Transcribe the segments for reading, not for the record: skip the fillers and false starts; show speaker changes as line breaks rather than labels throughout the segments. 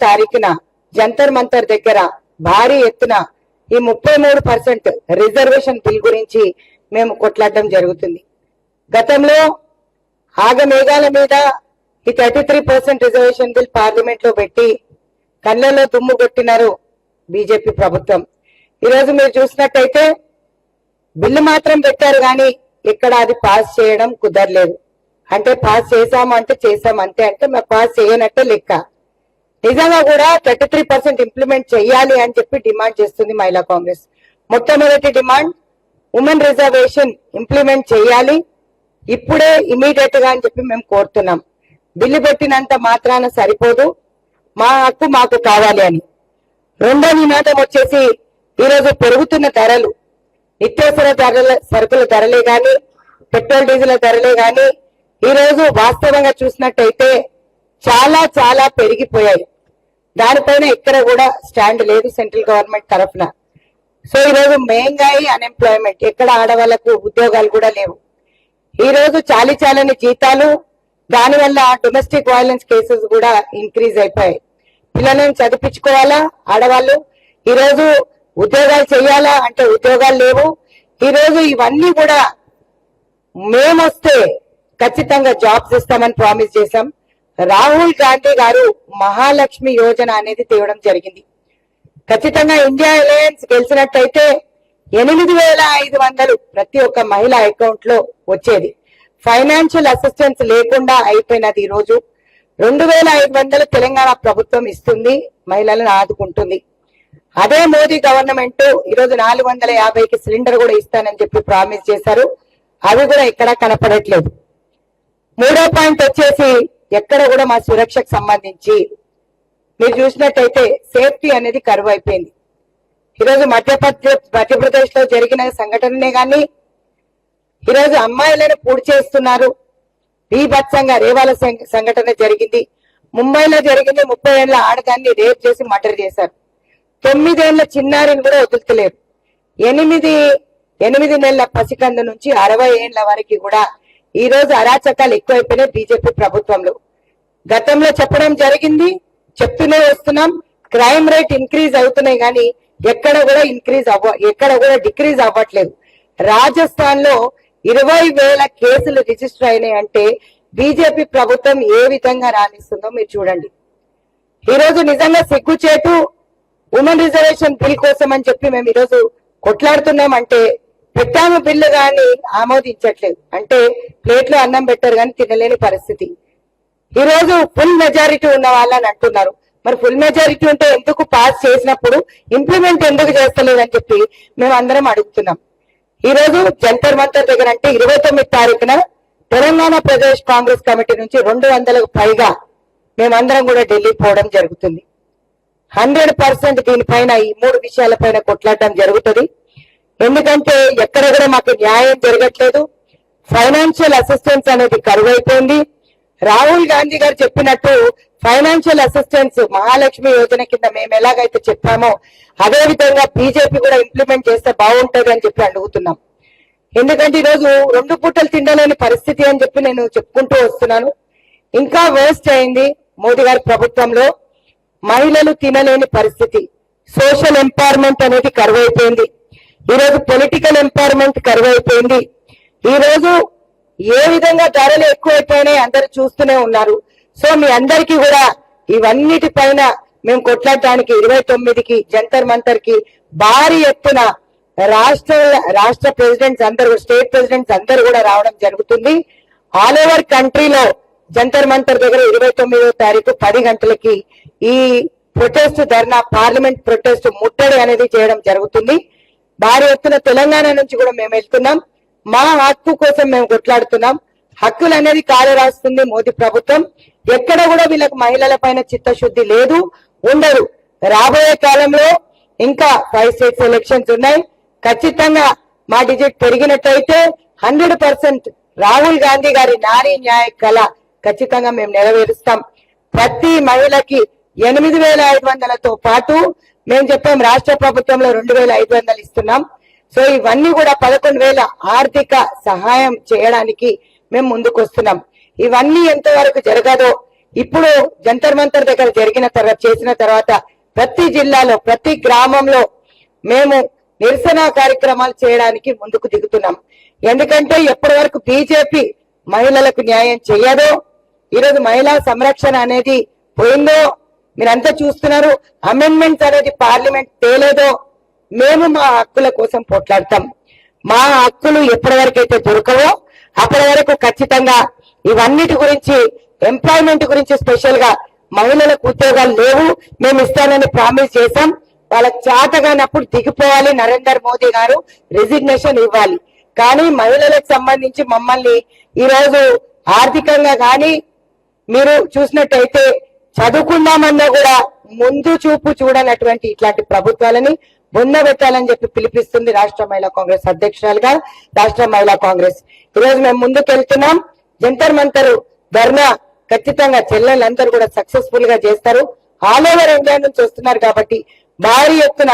తారీఖున జంతర్ మంతర్ దగ్గర భారీ ఎత్తున ఈ 33% రిజర్వేషన్ బిల్ గురించి మేము కొట్లాడడం జరుగుతుంది. గతంలో ఆగమేఘాల మీద ఈ 33% రిజర్వేషన్ బిల్ పార్లమెంట్ లో పెట్టి కళ్ళలో దుమ్ము కొట్టినారు బీజేపీ ప్రభుత్వం. ఈరోజు మీరు చూసినట్టయితే బిల్లు మాత్రం పెట్టారు కానీ ఇక్కడ అది పాస్ చేయడం కుదరలేదు. అంటే పాస్ చేశాము అంటే చేశాం అంతే, అంటే మేము పాస్ చేయనట్టే లెక్క. నిజంగా కూడా 33% ఇంప్లిమెంట్ చేయాలి అని చెప్పి డిమాండ్ చేస్తుంది మహిళా కాంగ్రెస్. మొట్టమొదటి డిమాండ్ ఉమెన్ రిజర్వేషన్ ఇంప్లిమెంట్ చేయాలి ఇప్పుడే ఇమీడియట్ గా అని చెప్పి మేము కోరుతున్నాం. బిల్లు పెట్టినంత మాత్రాన సరిపోదు, మా హక్కు మాకు కావాలి అని. రెండో నినాదం వచ్చేసి ఈరోజు పెరుగుతున్న ధరలు, నిత్యావసర సరుకుల ధరలే గాని, పెట్రోల్ డీజిల్ ధరలే గాని ఈరోజు వాస్తవంగా చూసినట్టయితే చాలా చాలా పెరిగిపోయాయి. దానిపైన ఎక్కడ కూడా స్టాండ్ లేదు సెంట్రల్ గవర్నమెంట్ తరఫున. సో ఈరోజు మహంగాయి, అన్ఎంప్లాయ్మెంట్, ఎక్కడ ఆడవాళ్లకు ఉద్యోగాలు కూడా లేవు. ఈ రోజు చాలని జీతాలు, దానివల్ల డొమెస్టిక్ వైలెన్స్ కేసెస్ కూడా ఇంక్రీజ్ అయిపోయాయి. పిల్లలను చదివించుకోవాలా ఆడవాళ్ళు, ఈ రోజు ఉద్యోగాలు చేయాలా అంటే ఉద్యోగాలు లేవు. ఈ రోజు ఇవన్నీ కూడా మేమొస్తే ఖచ్చితంగా జాబ్స్ ఇస్తామని ప్రామిస్ చేశాం. రాహుల్ గాంధీ గారు మహాలక్ష్మి యోజన అనేది తేవడం జరిగింది. ఖచ్చితంగా ఇండియా అలయన్స్ గెలిచినట్టయితే 8,500 ప్రతి ఒక్క మహిళ అకౌంట్ లో వచ్చేది. ఫైనాన్షియల్ అసిస్టెన్స్ లేకుండా అయిపోయినది. ఈ రోజు 2,500 తెలంగాణ ప్రభుత్వం ఇస్తుంది, మహిళలను ఆదుకుంటుంది. అదే మోదీ గవర్నమెంట్ ఈరోజు 450కి సిలిండర్ కూడా ఇస్తానని చెప్పి ప్రామిస్ చేశారు. అవి కూడా ఎక్కడా కనపడట్లేదు. మూడో పాయింట్ వచ్చేసి ఎక్కడ కూడా మా సురక్షకు సంబంధించి మీరు చూసినట్టయితే సేఫ్టీ అనేది కరువు అయిపోయింది. ఈరోజు మధ్యప్రదేశ్ లో జరిగిన సంఘటననే గాని ఈరోజు అమ్మాయిలను పూడి చేస్తున్నారు. బీభత్సంగా రేవాల సంఘటన జరిగింది. ముంబైలో జరిగింది. 30 ఏళ్ల ఆడదాన్ని రేప్ చేసి మర్డర్ చేశారు. 9 ఏళ్ల చిన్నారిని కూడా వదులుతలేరు. 8 నెలల పసికందు నుంచి 60 ఏళ్ల వరకు కూడా ఈ రోజు అరాచకాలు ఎక్కువైపోయినాయి బీజేపీ ప్రభుత్వంలో. గతంలో చెప్పడం జరిగింది, చెప్తూనే వస్తున్నాం. క్రైమ్ రేట్ ఇంక్రీజ్ అవుతున్నాయి కానీ ఎక్కడ కూడా డిక్రీజ్ అవ్వట్లేదు. రాజస్థాన్ లో 20,000 కేసులు రిజిస్టర్ అయినాయి అంటే బీజేపీ ప్రభుత్వం ఏ విధంగా రాణిస్తుందో మీరు చూడండి. ఈ రోజు నిజంగా సిగ్గుచేటు. ఉమెన్ రిజర్వేషన్ బిల్ కోసం అని చెప్పి మేము ఈరోజు కొట్లాడుతున్నాం అంటే పెట్టాము బిల్లు గాని ఆమోదించట్లేదు. అంటే ప్లేట్ లో అన్నం పెట్టారు కానీ తినలేని పరిస్థితి. ఈ రోజు ఫుల్ మెజారిటీ ఉన్న వాళ్ళని అంటున్నారు. మరి ఫుల్ మెజారిటీ ఉంటే ఎందుకు పాస్ చేసినప్పుడు ఇంప్లిమెంట్ ఎందుకు చేస్తలేదని చెప్పి మేము అందరం అడుగుతున్నాం. ఈ రోజు జంతర్ మంతర్ దగ్గర అంటే 29 తారీఖున తెలంగాణ ప్రదేశ్ కాంగ్రెస్ కమిటీ నుంచి 200కు పైగా మేమందరం కూడా ఢిల్లీ పోవడం జరుగుతుంది. 100% దీనిపైన ఈ 3 విషయాలపైన కొట్లాడడం జరుగుతుంది. ఎందుకంటే ఎక్కడ కూడా మాకు న్యాయం జరగట్లేదు. ఫైనాన్షియల్ అసిస్టెన్స్ అనేది కరువైపోయింది. రాహుల్ గాంధీ గారు చెప్పినట్టు ఫైనాన్షియల్ అసిస్టెన్స్ మహాలక్ష్మి యోజన కింద మేము ఎలాగైతే చెప్పామో అదే విధంగా బీజేపీ కూడా ఇంప్లిమెంట్ చేస్తే బాగుంటది అని చెప్పి అడుగుతున్నాం. ఎందుకంటే ఈరోజు 2 పూటలు తినలేని పరిస్థితి అని చెప్పి నేను చెప్పుకుంటూ వస్తున్నాను. ఇంకా వేస్ట్ అయింది మోదీ గారి ప్రభుత్వంలో. మహిళలు తినలేని పరిస్థితి, సోషల్ ఎంపవర్మెంట్ అనేది కరువైపోయింది. ఈరోజు పొలిటికల్ ఎంపవర్మెంట్ కరువైపోయింది. ఈ రోజు ఏ విధంగా ధరలు ఎక్కువైపోయినాయి అందరూ చూస్తూనే ఉన్నారు. సో మీ అందరికీ కూడా ఇవన్నిటిపైన మేము కొట్లాడటానికి 29కి జంతర్ మంతర్ కి భారీ ఎత్తున రాష్ట్ర ప్రెసిడెంట్స్ అందరూ, స్టేట్ ప్రెసిడెంట్స్ అందరూ కూడా రావడం జరుగుతుంది. ఆల్ ఓవర్ కంట్రీలో జంతర్ మంతర్ దగ్గర 29వ తారీఖు 10 గంటలకి ఈ ప్రొటెస్ట్ ధర్నా, పార్లమెంట్ ప్రొటెస్ట్ ముట్టడి అనేది చేయడం జరుగుతుంది. భారీ ఎత్తున తెలంగాణ నుంచి కూడా మేము వెళ్తున్నాం. మా హక్కు కోసం మేము కొట్లాడుతున్నాం. హక్కులు అనేది కాలు రాస్తుంది మోదీ ప్రభుత్వం. ఎక్కడ కూడా వీళ్ళకి మహిళల పైన చిత్తశుద్ధి లేదు, ఉండదు. రాబోయే కాలంలో ఇంకా 5 స్టేట్స్ ఎలక్షన్స్ ఉన్నాయి. ఖచ్చితంగా మా డిజిట్ పెరిగినట్టయితే 100% రాహుల్ గాంధీ గారి నారీ న్యాయ కళ ఖచ్చితంగా మేము నెరవేరుస్తాం. ప్రతి మహిళకి 8,500తో పాటు మేము చెప్పాం రాష్ట్ర ప్రభుత్వంలో 2,500 ఇస్తున్నాం. సో ఇవన్నీ కూడా 11,000 ఆర్థిక సహాయం చేయడానికి మేము ముందుకు వస్తున్నాం. ఇవన్నీ ఎంతవరకు జరగదో ఇప్పుడు జంతర్ మంతర్ దగ్గర చేసిన తర్వాత ప్రతి జిల్లాలో ప్రతి గ్రామంలో మేము నిరసన కార్యక్రమాలు చేయడానికి ముందుకు దిగుతున్నాం. ఎందుకంటే ఎప్పటి వరకు బీజేపీ మహిళలకు న్యాయం చేయదో, ఈరోజు మహిళా సంరక్షణ అనేది పోయిందో, మీరంతా చూస్తున్నారు. అమెండ్మెంట్స్ అనేది పార్లమెంట్ తేలేదో, మేము మా హక్కుల కోసం పోట్లాడతాం. మా హక్కులు ఎప్పటి వరకు అయితే దొరకవో అప్పటి వరకు ఖచ్చితంగా ఇవన్నిటి గురించి, ఎంప్లాయ్మెంట్ గురించి స్పెషల్ గా మహిళలకు ఉద్యోగాలు లేవు, మేము ఇస్తానని ప్రామిస్ చేశాం. వాళ్ళకి చేతగానప్పుడు దిగిపోవాలి, నరేంద్ర మోదీ గారు రిజిగ్నేషన్ ఇవ్వాలి. కానీ మహిళలకు సంబంధించి మమ్మల్ని ఈరోజు ఆర్థికంగా కానీ మీరు చూసినట్టయితే చదువుకుందామన్నా కూడా ముందు చూపు చూడనటువంటి ఇట్లాంటి ప్రభుత్వాలని బొందబెట్టాలని చెప్పి పిలిపిస్తుంది రాష్ట్ర మహిళా కాంగ్రెస్ అధ్యక్షురాలుగా రాష్ట్ర మహిళా కాంగ్రెస్. ఈరోజు మేము ముందుకెళ్తున్నాం. జంతర్ మంతర్ ధర్నా ఖచ్చితంగా చెల్లెలందరూ కూడా సక్సెస్ఫుల్ గా చేస్తారు. ఆల్ ఓవర్ ఇండియా నుంచి వస్తున్నారు కాబట్టి భారీ ఎత్తున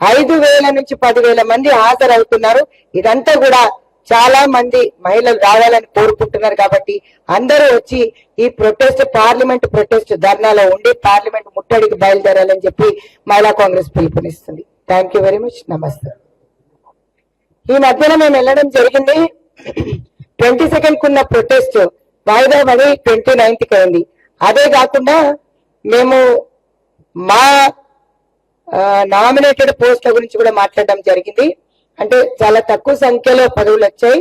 5,000 నుంచి 10,000 మంది హాజరవుతున్నారు. ఇదంతా కూడా చాలా మంది మహిళలు రావాలని కోరుకుంటున్నారు కాబట్టి అందరూ వచ్చి ఈ ప్రొటెస్ట్, పార్లమెంట్ ప్రొటెస్ట్ ధర్నాలో ఉండి పార్లమెంట్ ముట్టడికి బయలుదేరాలని చెప్పి మహిళా కాంగ్రెస్ పిలుపునిస్తుంది. Thank you very much. నమస్తే. ఈ మధ్యన మేము వెళ్ళడం జరిగింది. 22nd కున్న ప్రొటెస్ట్ వాయిదా పడి 29th కి అయింది. అదే కాకుండా మేము మా నామినేటెడ్ పోస్టుల గురించి కూడా మాట్లాడడం జరిగింది. అంటే చాలా తక్కువ సంఖ్యలో పదవులు వచ్చాయి.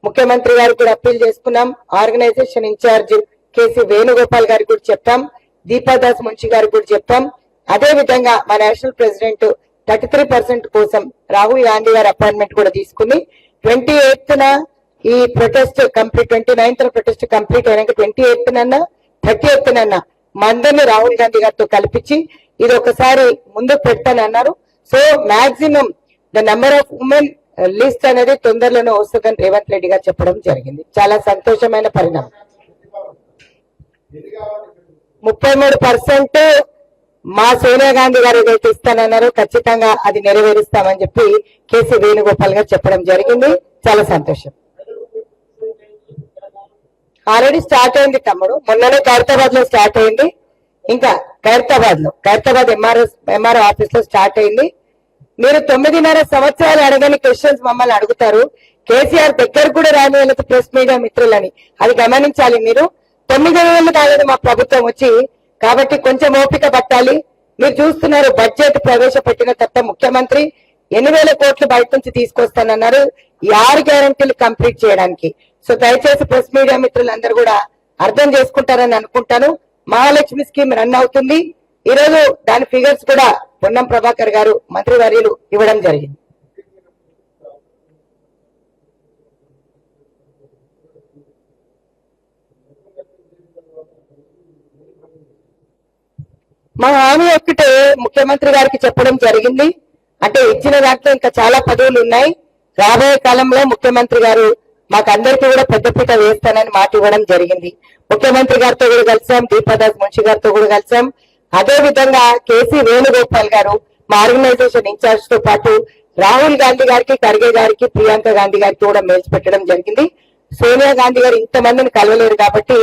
ముఖ్యమంత్రి గారికి కూడా అప్పీల్ చేసుకున్నాం. ఆర్గనైజేషన్ ఇన్ఛార్జ్ కేసీ వేణుగోపాల్ గారికి కూడా చెప్పాం. దీపాదాస్ మున్షి గారికి కూడా చెప్పాం. అదే విధంగా మా నేషనల్ ప్రెసిడెంట్ 33% కోసం రాహుల్ గాంధీ గారి అపాయింట్మెంట్ కూడా తీసుకుని 28న ఈ protest complete, 29th protest complete అయినాక 28న 30th మందరిని రాహుల్ గాంధీ గారితో కల్పించి ఇది ఒకసారి ముందుకు పెడతానన్నారు. So maximum the number of women list అనేది తొందరలోనే వస్తుందని రేవంత్ రెడ్డి గారు చెప్పడం జరిగింది. చాలా సంతోషమైన పరిణామం. 33% మా సోనియా గాంధీ గారు ఏదైతే ఇస్తానన్నారో ఖచ్చితంగా అది నెరవేరుస్తామని చెప్పి కేసీ వేణుగోపాల్ గారు చెప్పడం జరిగింది. చాలా సంతోషం. ఆల్రెడీ స్టార్ట్ అయింది తమ్ముడు, మొన్ననే ఖైరతాబాద్ లో స్టార్ట్ అయింది. ఇంకా ఖైరతాబాద్ ఎంఆర్ఓ ఆఫీస్ లో స్టార్ట్ అయింది. మీరు 9.5 సంవత్సరాలు అడగని క్వశ్చన్స్ మమ్మల్ని అడుగుతారు. కేసీఆర్ దగ్గర కూడా రాని వాళ్ళకి ప్రెస్ మీడియా మిత్రులని అది గమనించాలి. మీరు 9 ఏళ్ళు కాలేదు మా ప్రభుత్వం వచ్చి, కాబట్టి కొంచెం ఓపిక పట్టాలి. మీరు చూస్తున్నారు బడ్జెట్ ప్రవేశపెట్టిన తర్వాత ముఖ్యమంత్రి 8,000 కోట్లు బయట నుంచి తీసుకొస్తానన్నారు 6 గ్యారంటీలు కంప్లీట్ చేయడానికి. సో దయచేసి ప్రెస్ మీడియా మిత్రులందరూ కూడా అర్థం చేసుకుంటారని అనుకుంటాను. మహాలక్ష్మి స్కీమ్ రన్ అవుతుంది. ఈరోజు దాని ఫిగర్స్ కూడా పొన్నం ప్రభాకర్ గారు మంత్రివర్యులు ఇవ్వడం జరిగింది. మా హామీ ఒక్కటే ముఖ్యమంత్రి గారికి చెప్పడం జరిగింది. అంటే ఇచ్చిన దాంట్లో ఇంకా చాలా పదవులు ఉన్నాయి. రాబోయే కాలంలో ముఖ్యమంత్రి గారు మాకందరికీ కూడా పెద్దపీట వేస్తానని మాట ఇవ్వడం జరిగింది. ముఖ్యమంత్రి గారితో కూడా కలిసాం, దీపాదాస్ మున్షి గారితో కూడా కలిసాం. అదే విధంగా కేసీ వేణుగోపాల్ గారు మా ఆర్గనైజేషన్ ఇన్ఛార్జ్ తో పాటు రాహుల్ గాంధీ గారికి, ఖర్గే గారికి, ప్రియాంక గాంధీ గారికి కూడా మెయిల్స్ పెట్టడం జరిగింది. సోనియా గాంధీ గారు ఇంతమందిని కలవలేరు కాబట్టి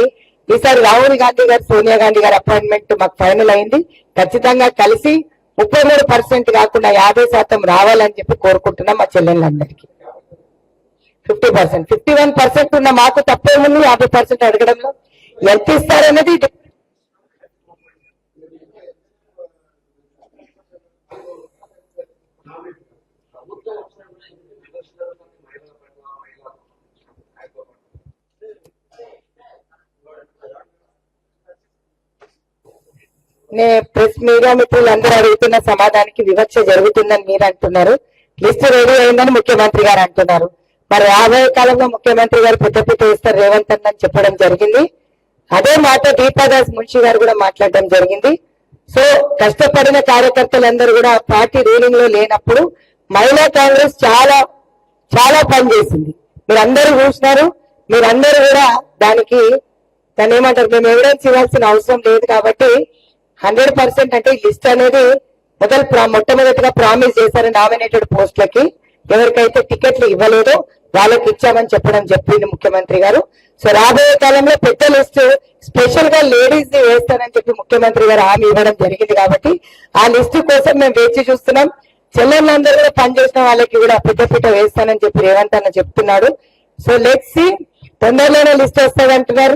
ఈసారి రాహుల్ గాంధీ గారు, సోనియా గాంధీ గారి అపాయింట్మెంట్ మాకు ఫైనల్ అయింది. ఖచ్చితంగా కలిసి 33% కాకుండా 50% రావాలని చెప్పి కోరుకుంటున్నాం మా చెల్లెళ్ళందరికీ. 50%, 51% ఉన్న మాకు తప్పేముంది 50% అడగడంలో. ఎంత ఇస్తారనేది ప్రెస్ మీడియా మిత్రులందరూ అడుగుతున్న సమాధానానికి వివక్ష జరుగుతుందని మీరు అంటున్నారు. లిస్టు రెడీ అయిందని ముఖ్యమంత్రి గారు అంటున్నారు. మరి రాబోయే కాలంలో ముఖ్యమంత్రి గారు పెద్దపీట వేస్తారు రేవంత్ అని చెప్పడం జరిగింది. అదే మాట దీపాదాస్ మున్షి గారు కూడా మాట్లాడడం జరిగింది. సో కష్టపడిన కార్యకర్తలందరూ కూడా పార్టీ రూలింగ్ లో లేనప్పుడు మహిళా కాంగ్రెస్ చాలా చాలా పని చేసింది. మీరందరూ చూసినారు. మీరందరూ కూడా దానికి దాన్ని ఏమంటారు, మేము ఎవిడెన్స్ ఇవ్వాల్సిన అవసరం లేదు కాబట్టి 100% అంటే లిస్ట్ అనేది మొట్టమొదటిగా ప్రామిస్ చేశారు నామినేటెడ్ పోస్టులకి. ఎవరికైతే టికెట్లు ఇవ్వలేదో వాళ్ళకి ఇచ్చామని చెప్పింది ముఖ్యమంత్రి గారు. సో రాబోయే కాలంలో పెద్ద లిస్ట్ స్పెషల్ గా లేడీస్ ని వేస్తానని చెప్పి ముఖ్యమంత్రి గారు హామీ ఇవ్వడం జరిగింది. కాబట్టి ఆ లిస్టు కోసం మేము వేచి చూస్తున్నాం. చెల్లెళ్ళందరూ కూడా పనిచేసిన వాళ్ళకి కూడా పెద్దపీట వేస్తానని చెప్పి రేవంత్ అన్న చెప్తున్నాడు. సో లెట్స్ సి, తొందరలోనే లిస్ట్ వస్తాదంటున్నారు.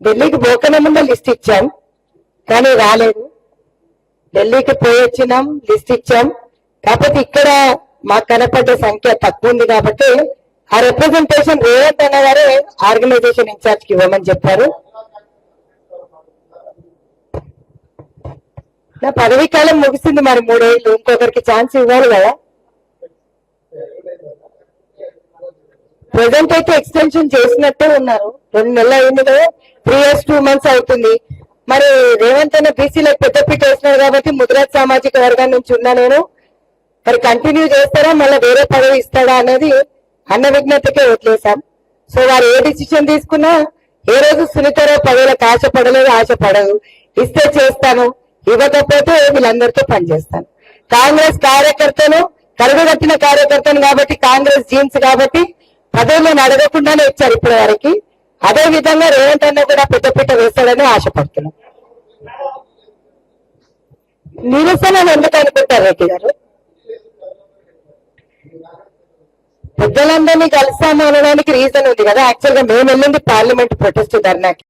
ఢిల్లీకి పోకనే ముందు లిస్ట్ ఇచ్చాం కానీ రాలేదు. ఢిల్లీకి పోయి వచ్చినాం, లిస్ట్ ఇచ్చాం. కాకపోతే ఇక్కడ మాకు కనపడ్డ సంఖ్య తక్కువ ఉంది కాబట్టి ఆ రిప్రజెంటేషన్ రేవంత్ అన్న గారే ఆర్గనైజేషన్ ఇన్ఛార్జ్ కి ఇవ్వమని చెప్పారు. నా పదవీ కాలం ముగిసింది, మరి 3 ఏళ్ళు ఇంకొకరికి ఛాన్స్ ఇవ్వాలి కదా. ప్రజెంట్ అయితే ఎక్స్టెన్షన్ చేసినట్టే ఉన్నారు. 2 నెలలు అయింది కదా, 3 years 2 months అవుతుంది. మరి రేవంత్ అన్న బీసీలకు పెద్దపీట వేసినారు కాబట్టి ముద్రాజ్ సామాజిక వర్గం నుంచి ఉన్నా నేను, మరి కంటిన్యూ చేస్తారా మళ్ళీ వేరే పదవి ఇస్తాడా అనేది అన్న విజ్ఞతకే వదిలేశాం. సో వారు ఏ డిసిషన్ తీసుకున్నా, ఏ రోజు సునీతారావు పదవులకు ఆశపడదు. ఇస్తే చేస్తాను, ఇవ్వకపోతే వీళ్ళందరితో పనిచేస్తాను. కాంగ్రెస్ కార్యకర్తను, కరుడుగట్టిన కార్యకర్తను కాబట్టి, కాంగ్రెస్ జీన్స్ కాబట్టి పదవులను అడగకుండానే ఇచ్చారు ఇప్పటి వరకు. అదే విధంగా రేవంత్ అన్న కూడా పెద్దపీట వేస్తాడని ఆశపడుతున్నాం. నిరసన ఎందుకు అనుకుంటారు రెడ్డి గారు? పెద్దలందరినీ కలిసాము అనడానికి రీజన్ ఉంది కదా. యాక్చువల్ గా మేము వెళ్ళింది పార్లమెంట్ ప్రొటెస్ట్ ధర్నాకి.